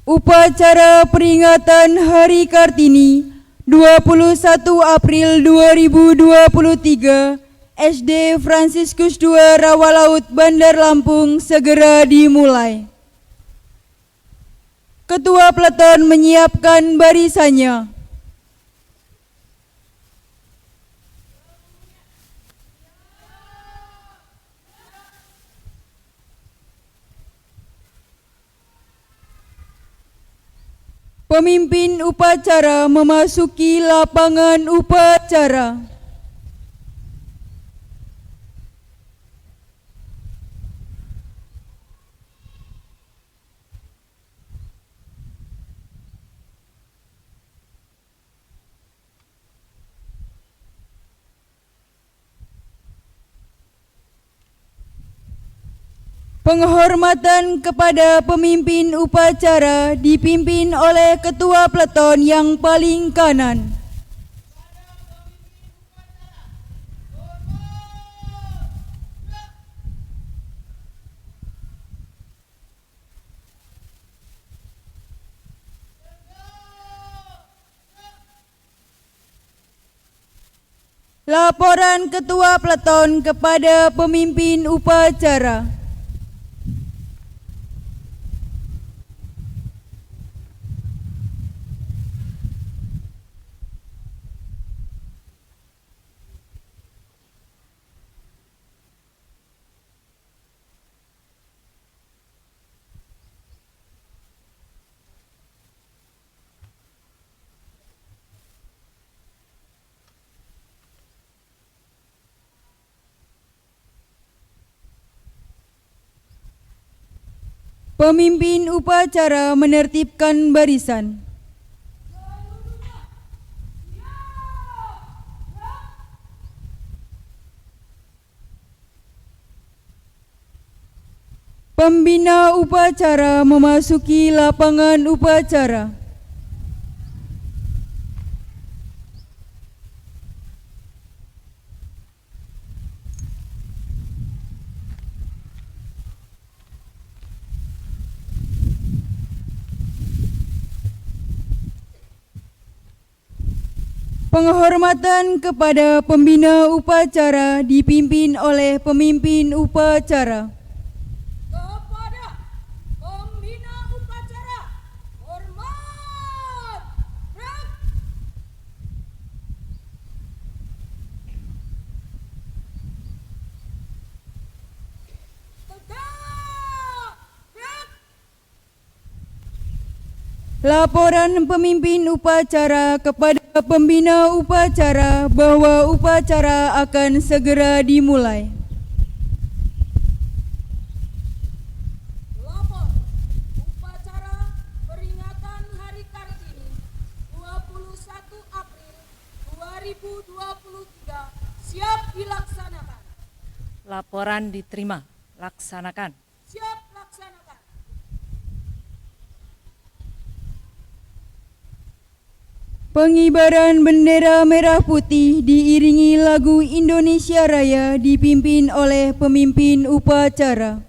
Upacara peringatan Hari Kartini 21 April 2023 SD Fransiskus II Rawalaut Bandar Lampung segera dimulai. Ketua Peleton menyiapkan barisannya. Pemimpin upacara memasuki lapangan upacara. Penghormatan kepada pemimpin upacara dipimpin oleh Ketua Peleton yang paling kanan. Laporan Ketua Peleton kepada pemimpin upacara. Pemimpin upacara menertibkan barisan. Pembina upacara memasuki lapangan upacara. Penghormatan kepada pembina upacara dipimpin oleh pemimpin upacara. Kepada pembina upacara, hormat! Gerak! Tegak! Gerak! Laporan pemimpin upacara kepada pembina upacara bahwa upacara akan segera dimulai. Lapor upacara peringatan Hari Kartini 21 April 2023 siap dilaksanakan. Laporan diterima. Laksanakan. Siap laksanakan. Pengibaran bendera merah putih diiringi lagu Indonesia Raya dipimpin oleh pemimpin upacara.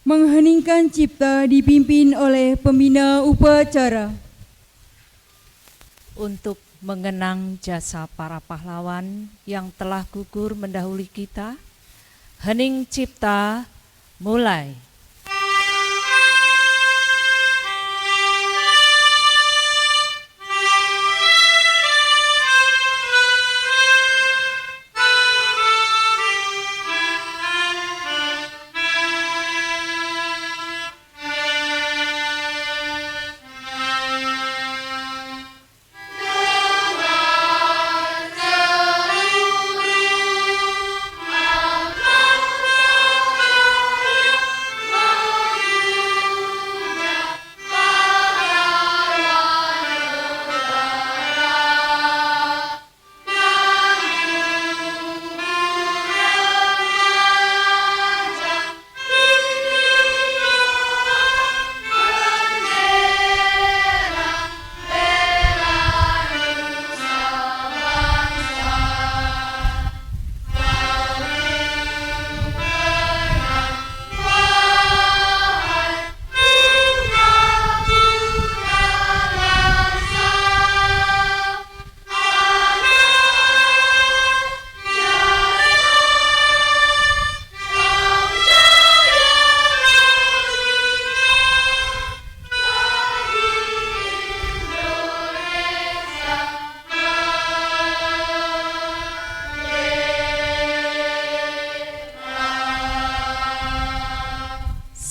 Mengheningkan cipta dipimpin oleh pembina upacara. Untuk mengenang jasa para pahlawan yang telah gugur mendahului kita, hening cipta mulai.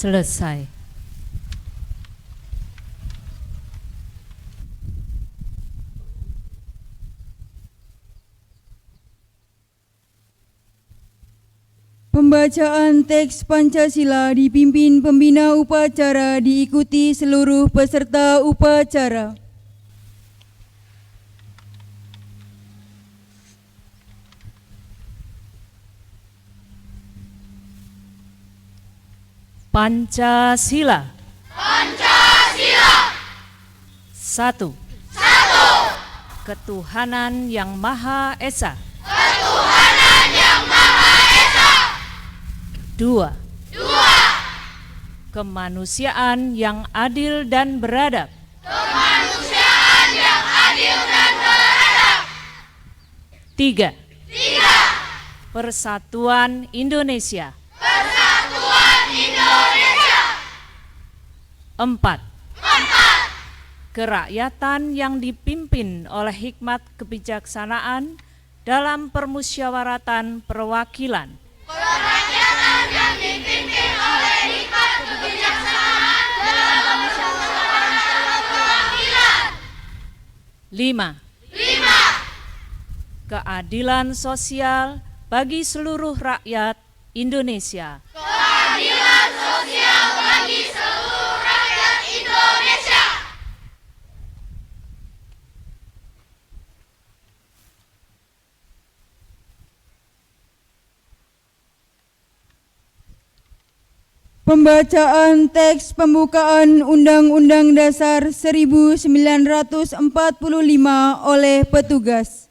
Selesai. Pembacaan teks Pancasila dipimpin pembina upacara diikuti seluruh peserta upacara. Pancasila. Pancasila. 1. Ketuhanan yang Maha Esa. Ketuhanan yang Maha Esa. 2. Kemanusiaan yang adil dan beradab. Kemanusiaan yang adil dan beradab. 3. Persatuan Indonesia. Persatuan Indonesia. 4. Kerakyatan yang dipimpin oleh hikmat kebijaksanaan dalam permusyawaratan perwakilan. Kerakyatan yang dipimpin oleh hikmat kebijaksanaan dalam permusyawaratan perwakilan. 5. Keadilan sosial bagi seluruh rakyat Indonesia. Keadilan sosial bagi seluruh rakyat Indonesia. Pembacaan teks pembukaan Undang-Undang Dasar 1945 oleh petugas.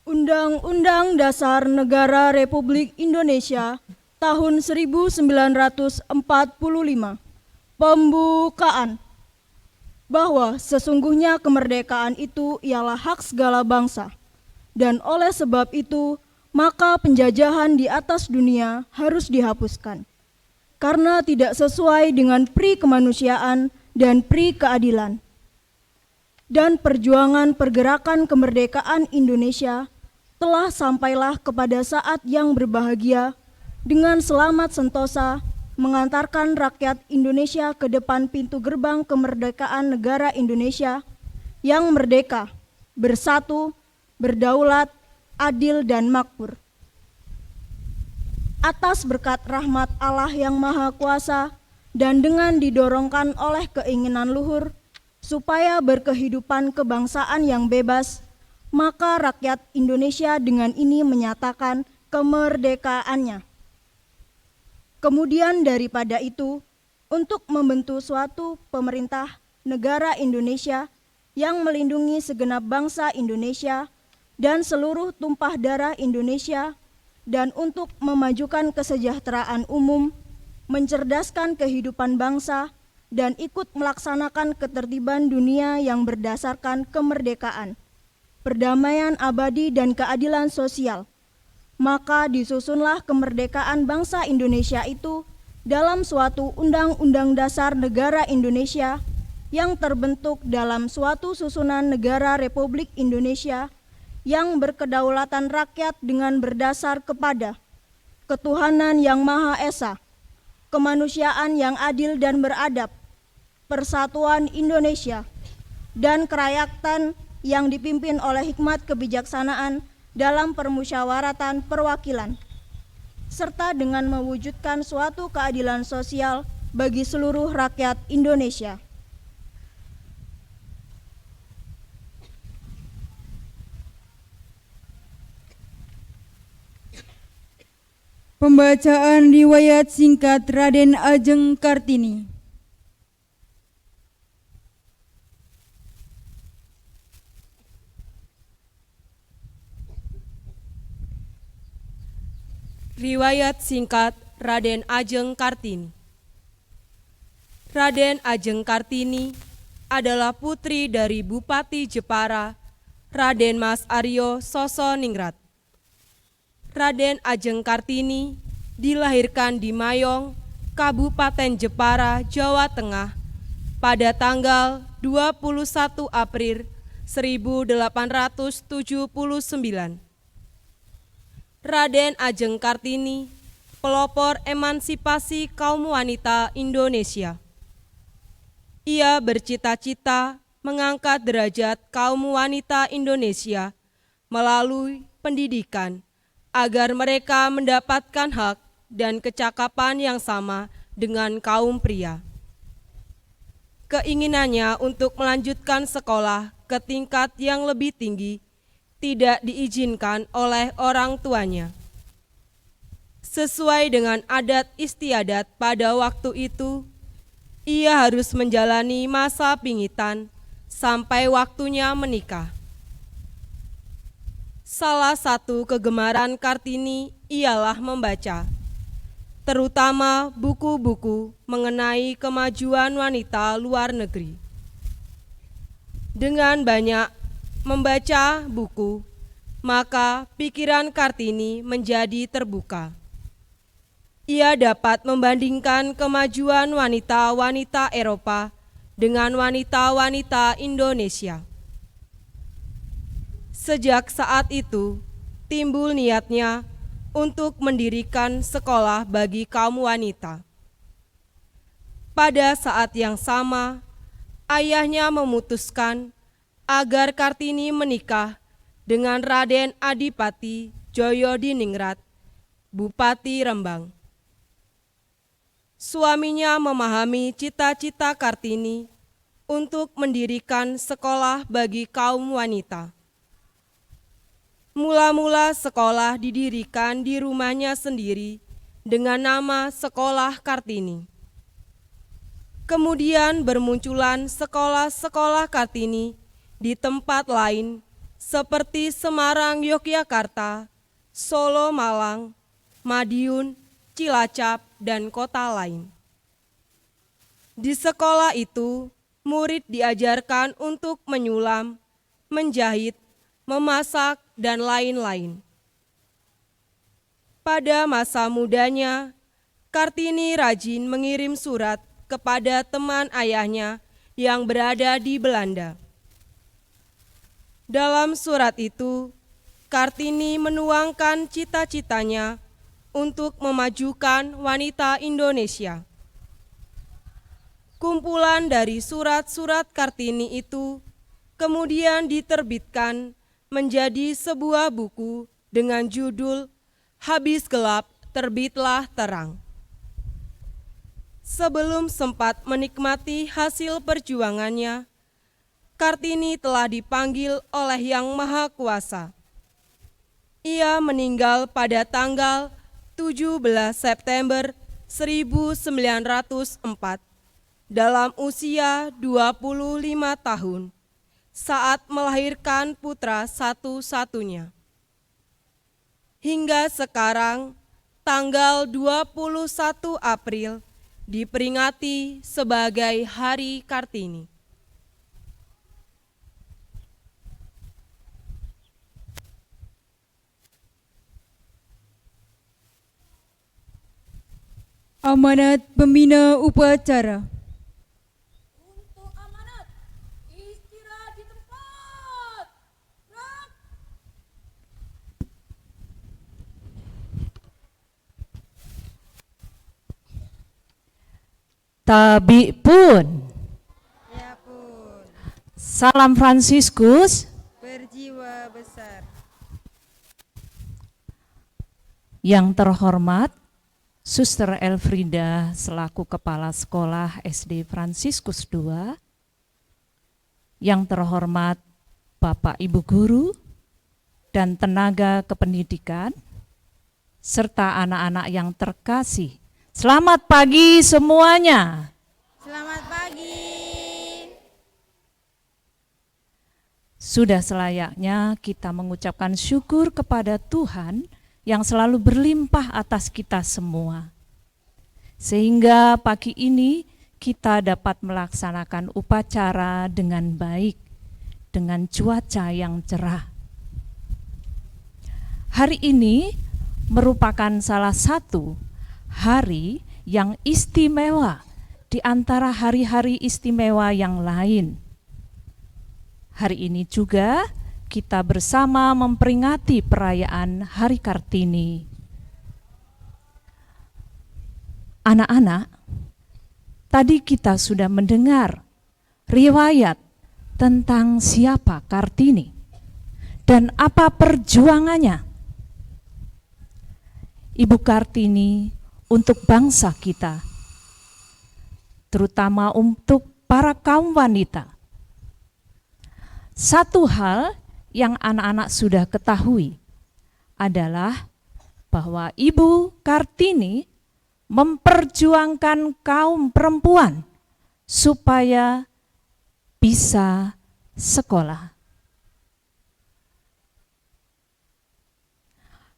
Undang-Undang Dasar Negara Republik Indonesia tahun 1945. Pembukaan. Bahwa sesungguhnya kemerdekaan itu ialah hak segala bangsa, dan oleh sebab itu maka penjajahan di atas dunia harus dihapuskan, karena tidak sesuai dengan pri kemanusiaan dan pri keadilan. Dan perjuangan pergerakan kemerdekaan Indonesia telah sampailah kepada saat yang berbahagia dengan selamat sentosa mengantarkan rakyat Indonesia ke depan pintu gerbang kemerdekaan negara Indonesia yang merdeka, bersatu, berdaulat, adil dan makmur. Atas berkat rahmat Allah yang Maha Kuasa dan dengan didorongkan oleh keinginan luhur supaya berkehidupan kebangsaan yang bebas, maka rakyat Indonesia dengan ini menyatakan kemerdekaannya. Kemudian daripada itu, untuk membentuk suatu pemerintah negara Indonesia yang melindungi segenap bangsa Indonesia dan seluruh tumpah darah Indonesia, dan untuk memajukan kesejahteraan umum, mencerdaskan kehidupan bangsa, dan ikut melaksanakan ketertiban dunia yang berdasarkan kemerdekaan, perdamaian abadi, dan keadilan sosial. Maka disusunlah kemerdekaan bangsa Indonesia itu dalam suatu Undang-Undang Dasar Negara Indonesia yang terbentuk dalam suatu susunan negara Republik Indonesia yang berkedaulatan rakyat dengan berdasar kepada ketuhanan yang Maha Esa, kemanusiaan yang adil dan beradab, persatuan Indonesia, dan kerakyatan yang dipimpin oleh hikmat kebijaksanaan dalam permusyawaratan perwakilan, serta dengan mewujudkan suatu keadilan sosial bagi seluruh rakyat Indonesia. Pembacaan riwayat singkat Raden Ajeng Kartini. Riwayat singkat Raden Ajeng Kartini. Raden Ajeng Kartini adalah putri dari Bupati Jepara, Raden Mas Aryo Sosoningrat. Raden Ajeng Kartini dilahirkan di Mayong, Kabupaten Jepara, Jawa Tengah pada tanggal 21 April 1879. Raden Ajeng Kartini, pelopor emansipasi kaum wanita Indonesia. Ia bercita-cita mengangkat derajat kaum wanita Indonesia melalui pendidikan, agar mereka mendapatkan hak dan kecakapan yang sama dengan kaum pria. Keinginannya untuk melanjutkan sekolah ke tingkat yang lebih tinggi tidak diizinkan oleh orang tuanya. Sesuai dengan adat istiadat pada waktu itu, ia harus menjalani masa pingitan sampai waktunya menikah. Salah satu kegemaran Kartini ialah membaca, terutama buku-buku mengenai kemajuan wanita luar negeri. Dengan banyak membaca buku, maka pikiran Kartini menjadi terbuka. Ia dapat membandingkan kemajuan wanita-wanita Eropa dengan wanita-wanita Indonesia. Sejak saat itu, timbul niatnya untuk mendirikan sekolah bagi kaum wanita. Pada saat yang sama, ayahnya memutuskan agar Kartini menikah dengan Raden Adipati Djoyodiningrat, Bupati Rembang. Suaminya memahami cita-cita Kartini untuk mendirikan sekolah bagi kaum wanita. Mula-mula sekolah didirikan di rumahnya sendiri dengan nama Sekolah Kartini. Kemudian bermunculan sekolah-sekolah Kartini di tempat lain seperti Semarang, Yogyakarta, Solo, Malang, Madiun, Cilacap, dan kota lain. Di sekolah itu, murid diajarkan untuk menyulam, menjahit, memasak, dan lain-lain. Pada masa mudanya, Kartini rajin mengirim surat kepada teman ayahnya yang berada di Belanda. Dalam surat itu, Kartini menuangkan cita-citanya untuk memajukan wanita Indonesia. Kumpulan dari surat-surat Kartini itu kemudian diterbitkan menjadi sebuah buku dengan judul Habis Gelap, Terbitlah Terang. Sebelum sempat menikmati hasil perjuangannya, Kartini telah dipanggil oleh Yang Maha Kuasa. Ia meninggal pada tanggal 17 September 1904 dalam usia 25 tahun, saat melahirkan putra satu-satunya. Hingga sekarang, tanggal 21 April diperingati sebagai Hari Kartini. Amanat pembina upacara. Untuk amanat, istirahat di tempat. Gerak. Tabi pun. Ya pun, Salam Fransiskus. berjiwa besar. Yang terhormat Suster Elfrida selaku Kepala Sekolah SD Fransiskus II. Yang terhormat Bapak Ibu Guru dan tenaga kependidikan serta anak-anak yang terkasih. Selamat pagi semuanya. Selamat pagi. Sudah selayaknya kita mengucapkan syukur kepada Tuhan yang selalu berlimpah atas kita semua. Sehingga pagi ini kita dapat melaksanakan upacara dengan baik, dengan cuaca yang cerah. Hari ini merupakan salah satu hari yang istimewa di antara hari-hari istimewa yang lain. Hari ini juga kita bersama memperingati perayaan Hari Kartini. Anak-anak, tadi kita sudah mendengar riwayat tentang siapa Kartini dan apa perjuangannya. Ibu Kartini untuk bangsa kita, terutama untuk para kaum wanita. Satu hal yang anak-anak sudah ketahui adalah bahwa Ibu Kartini memperjuangkan kaum perempuan supaya bisa sekolah.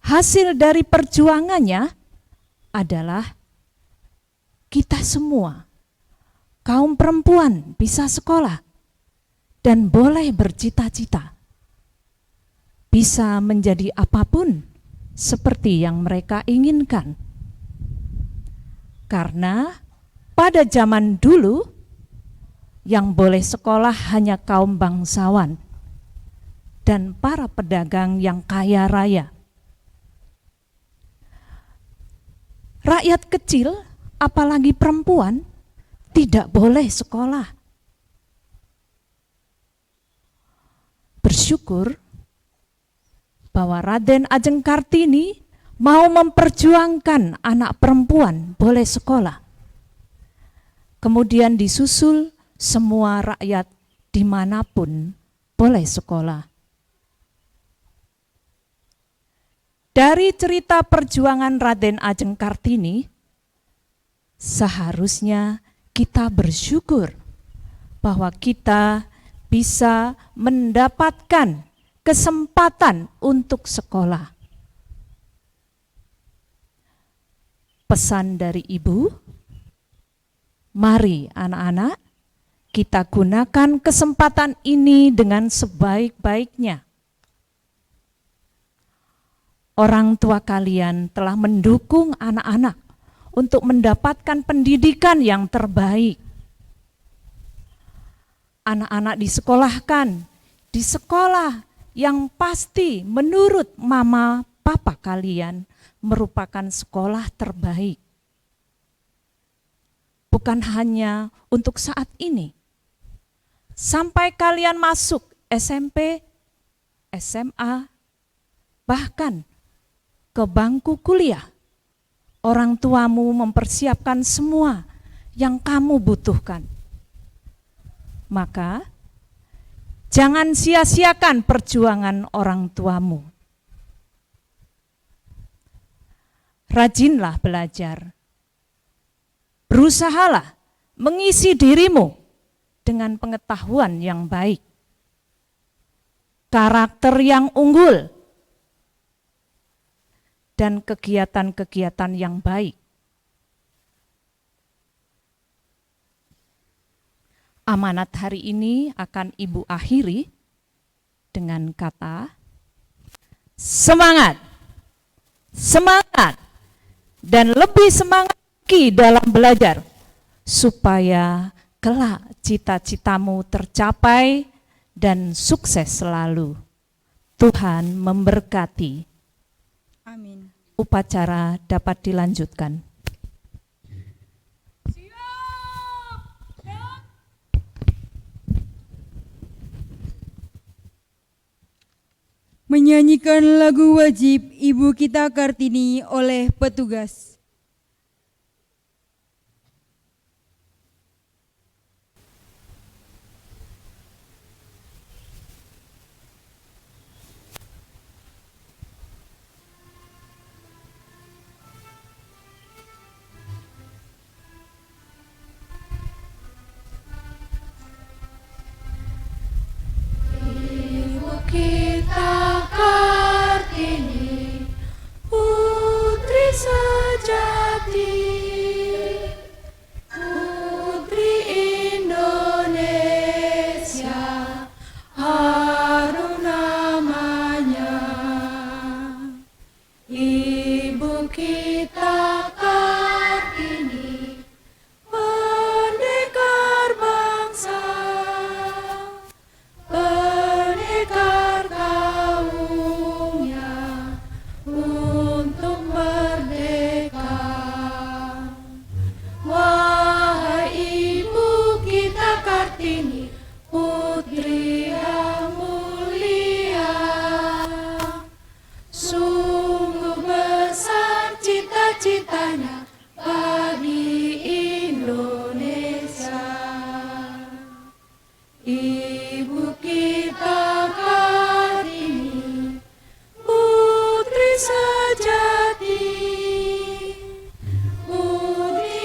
Hasil dari perjuangannya adalah kita semua, kaum perempuan bisa sekolah dan boleh bercita-cita. Bisa menjadi apapun seperti yang mereka inginkan. Karena pada zaman dulu yang boleh sekolah hanya kaum bangsawan dan para pedagang yang kaya raya. Rakyat kecil, apalagi perempuan, tidak boleh sekolah. Bersyukur bahwa Raden Ajeng Kartini mau memperjuangkan anak perempuan boleh sekolah. Kemudian disusul semua rakyat dimanapun boleh sekolah. Dari cerita perjuangan Raden Ajeng Kartini, seharusnya kita bersyukur bahwa kita bisa mendapatkan kesempatan untuk sekolah. Pesan dari ibu, mari anak-anak kita gunakan kesempatan ini dengan sebaik-baiknya. Orang tua kalian telah mendukung anak-anak untuk mendapatkan pendidikan yang terbaik. Anak-anak disekolahkan di sekolah yang pasti menurut mama papa kalian merupakan sekolah terbaik. Bukan hanya untuk saat ini. Sampai kalian masuk SMP, SMA, bahkan ke bangku kuliah, orang tuamu mempersiapkan semua yang kamu butuhkan. Maka, jangan sia-siakan perjuangan orang tuamu. Rajinlah belajar. Berusahalah mengisi dirimu dengan pengetahuan yang baik. karakter yang unggul, dan kegiatan-kegiatan yang baik. Amanat hari ini akan Ibu akhiri dengan kata semangat, semangat, dan lebih semangat lagi dalam belajar, supaya kelak cita-citamu tercapai dan sukses selalu. Tuhan memberkati. Amin. Upacara dapat dilanjutkan. Menyanyikan lagu wajib Ibu Kita Kartini oleh petugas. Kita Kartini, putri sejati, putri Indonesia, harum namanya. Ibu kita Kartini, pendekar bangsa, pendekar kaumnya untuk merdeka. Wahai Ibu kita Kartini, putri yang mulia, sungguh besar cita-citanya bagi Indonesia. Ibu kita Kartini, putri sejati, putri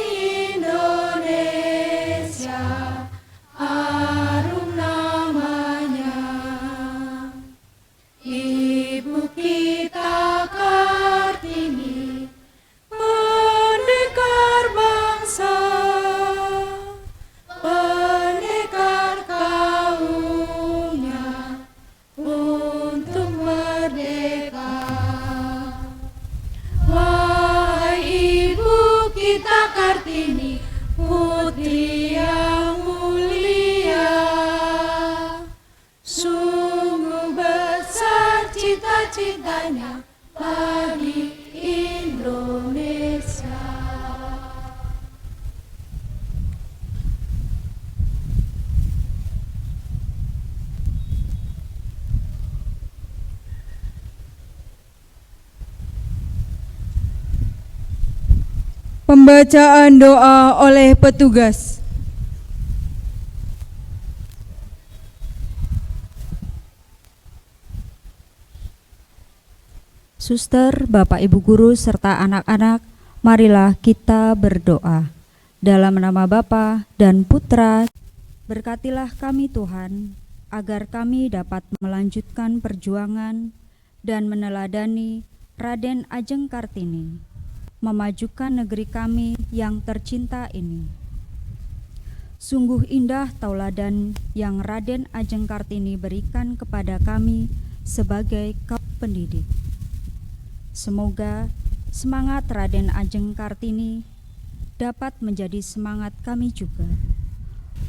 Indonesia, harum namanya. Ibu kita Kartini, pendekar bangsa, pendekar kaumnya untuk merdeka. Wahai Ibu kita Kartini, putri yang mulia, sungguh besar cita-citanya bagi Indonesia. Pembacaan doa oleh petugas. Suster, Bapak Ibu Guru, serta anak-anak, marilah kita berdoa. Dalam nama Bapa dan Putra, berkatilah kami Tuhan, agar kami dapat melanjutkan perjuangan dan meneladani Raden Ajeng Kartini, memajukan negeri kami yang tercinta ini. Sungguh indah tauladan yang Raden Ajeng Kartini berikan kepada kami sebagai kaum pendidik. Semoga semangat Raden Ajeng Kartini dapat menjadi semangat kami juga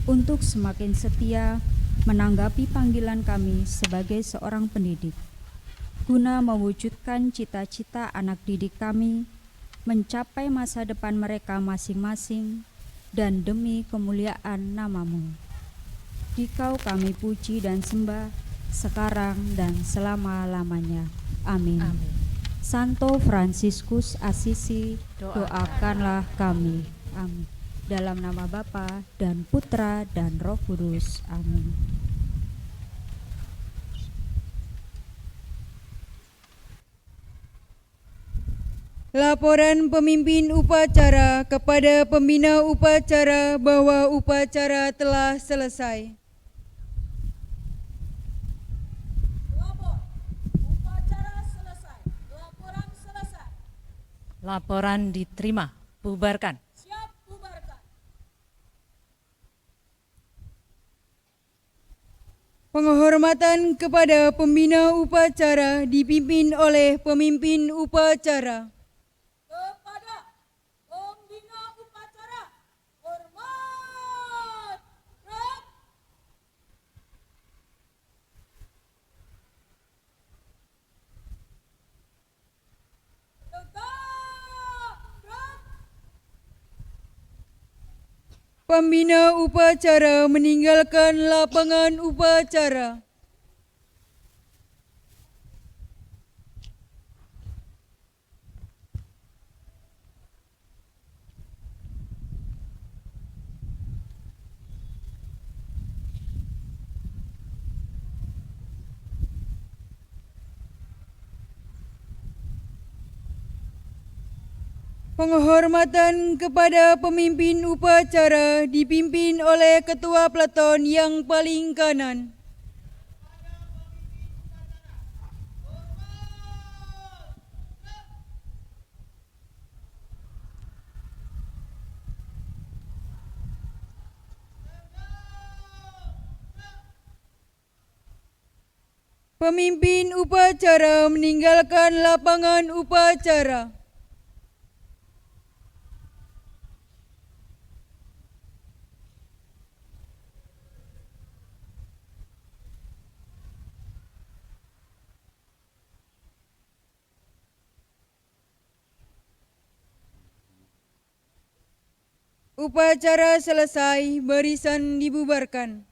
untuk semakin setia menanggapi panggilan kami sebagai seorang pendidik, guna mewujudkan cita-cita anak didik kami mencapai masa depan mereka masing-masing dan demi kemuliaan nama-Mu. Dikau kami puji dan sembah sekarang dan selama-lamanya. Amin. Amin. Santo Fransiskus Asisi, doakanlah kami. Amin. Dalam nama Bapa dan Putra dan Roh Kudus. Amin. Laporan pemimpin upacara kepada pembina upacara bahwa upacara telah selesai. Laporan diterima. Bubarkan. Siap bubarkan. Penghormatan kepada pembina upacara dipimpin oleh pemimpin upacara. Kepada pembina upacara, hormat. Gerak. Tegak. Gerak. Pembina upacara meninggalkan lapangan upacara. Penghormatan kepada pemimpin upacara dipimpin oleh ketua peleton yang paling kanan. Pemimpin upacara meninggalkan lapangan upacara. Upacara selesai, barisan dibubarkan.